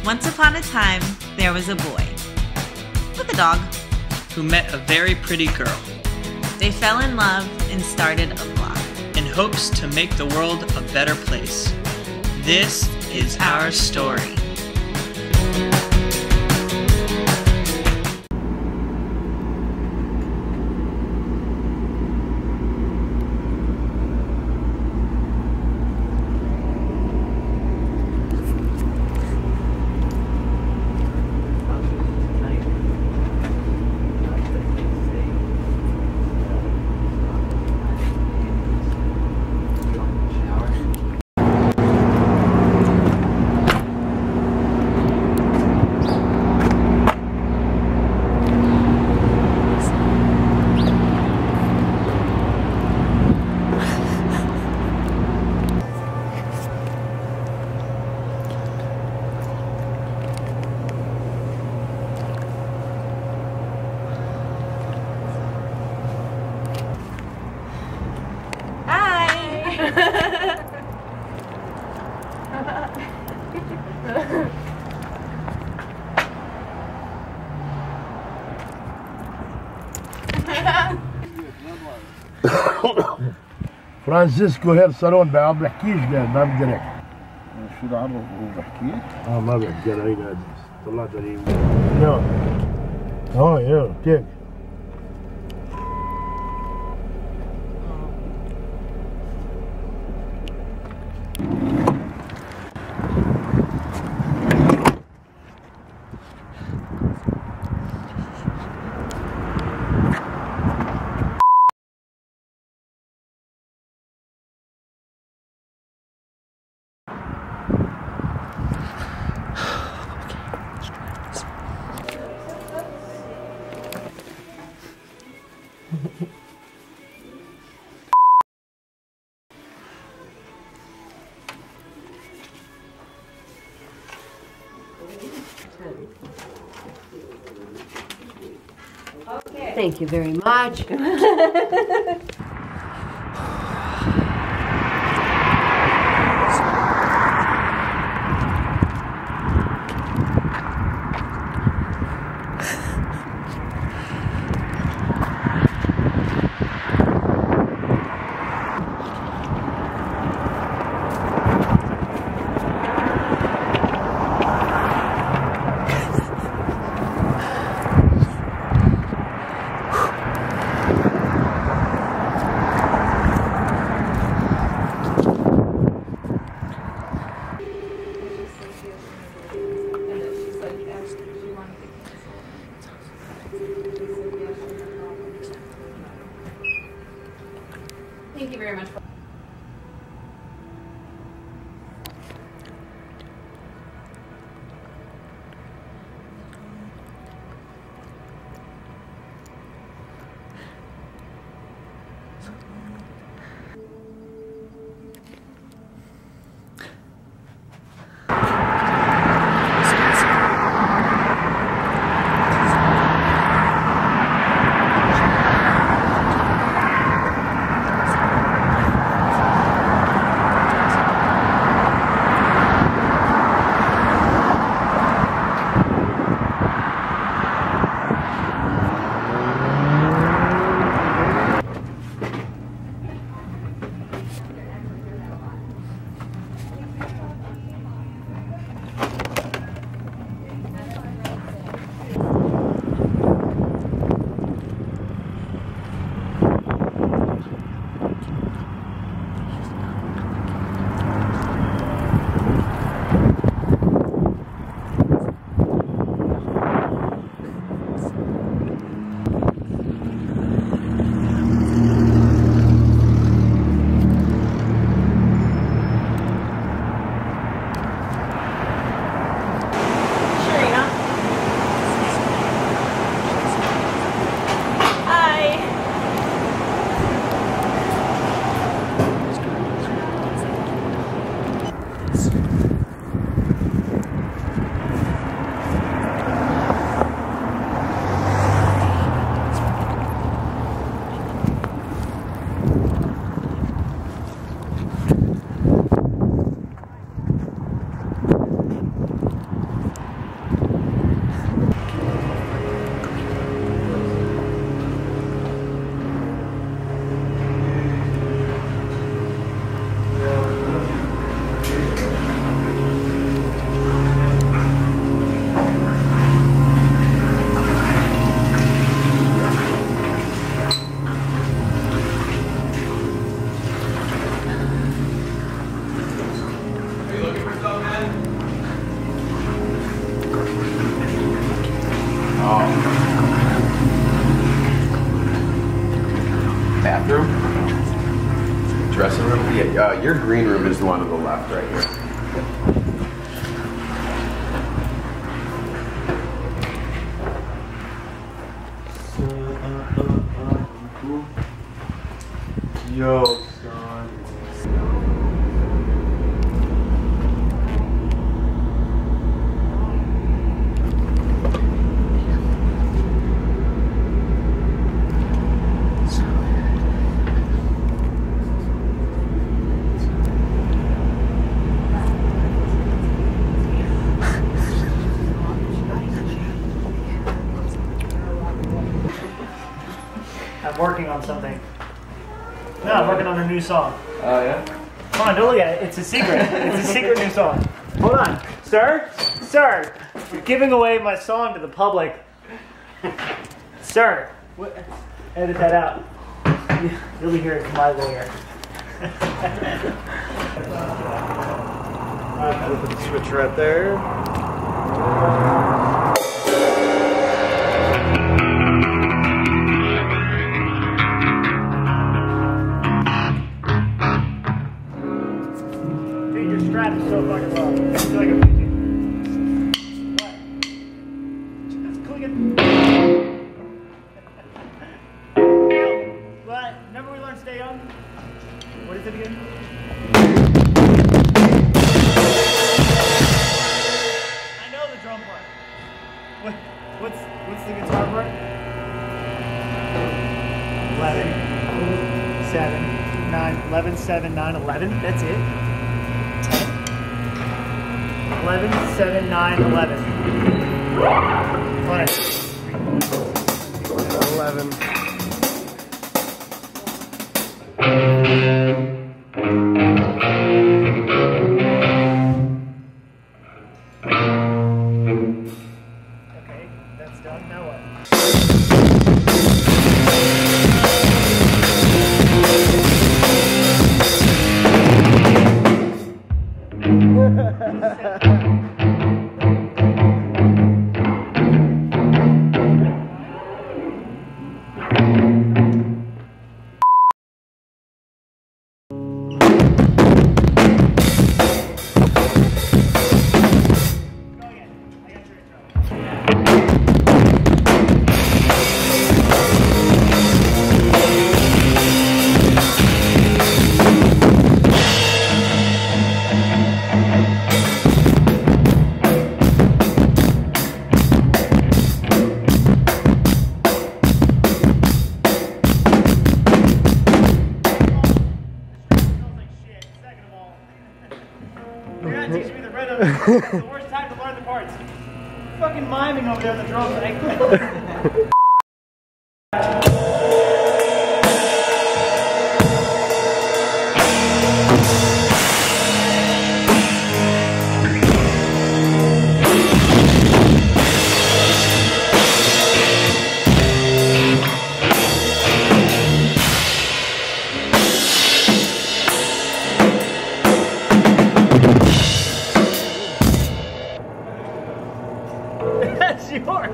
Once upon a time, there was a boy with a dog who met a very pretty girl They fell in love and started a vlog in hopes to make the world a better place. This is our story. فرانسيسكو هير صالون ما بحكيش قال ما بقدر احكي. شو العرب هو بحكيك؟ ما بحكي انا هنا طلعت علي. يا تيك. Thank you very much. Yeah, your green room is the one to the left right here. Yo, son. I'm working on something. No, I'm working on a new song. Oh, yeah? Come on, don't look at it. It's a secret. It's a secret new song. Hold on. Sir? Sir! You're giving away my song to the public. Sir! What? Edit that out. You'll be hearing from my lawyer. Put the switch right there. Dude, your strap is so fucking low. I feel like I'm What? Just click it. What? Remember we learned Stay Young? What is it again? I know the drum part. What's the guitar part? 11, 7, 9, 11, 7, 9, 11. That's it. 10, 11, 7, 9, 11. 11. Okay, that's done. Now what? You're not teaching me the rhythm. It's the worst time to learn the parts. Fucking miming over there on the drums. That's yours.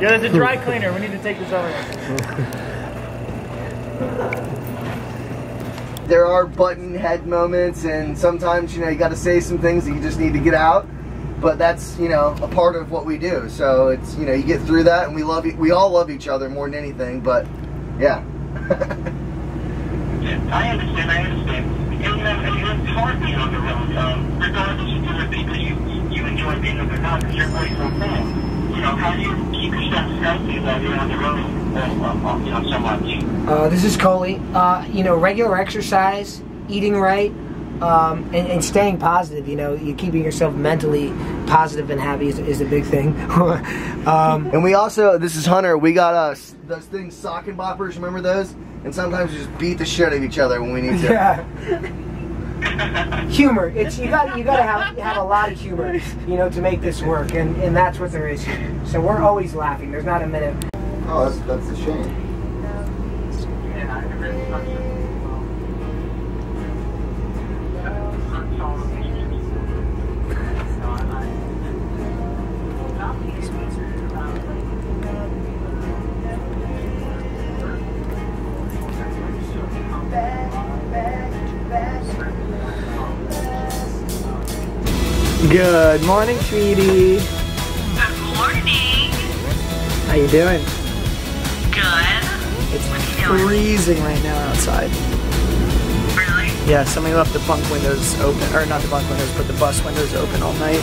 Yeah, there's a dry cleaner. We need to take this over. There are button head moments, and sometimes, you know, you got to say some things that you just need to get out. But that's, you know, a part of what we do. So it's, you know, you get through that, and we all love each other more than anything. But yeah. I understand. And it's hard being on the road, regardless of whether people you enjoy being on the road, because you're great from fans. You know, how do you keep yourself healthy while you're on the road, you know, so much? This is Coley. You know, regular exercise, eating right, and staying positive. You know, you keeping yourself mentally positive and happy is a big thing. And we also, this is Hunter. We got those things, sock and boppers. Remember those? And sometimes we just beat the shit out of each other when we need to. Yeah. Humor. It's you gotta have a lot of humor, you know, to make this work, and that's what there is here. So we're always laughing. There's not a minute. Oh, that's a shame. Good morning, sweetie. Good morning. How you doing? Good. It's What are you doing? freezing right now outside. Really? Yeah, somebody left the bunk windows open, or not the bunk windows, but the bus windows open all night.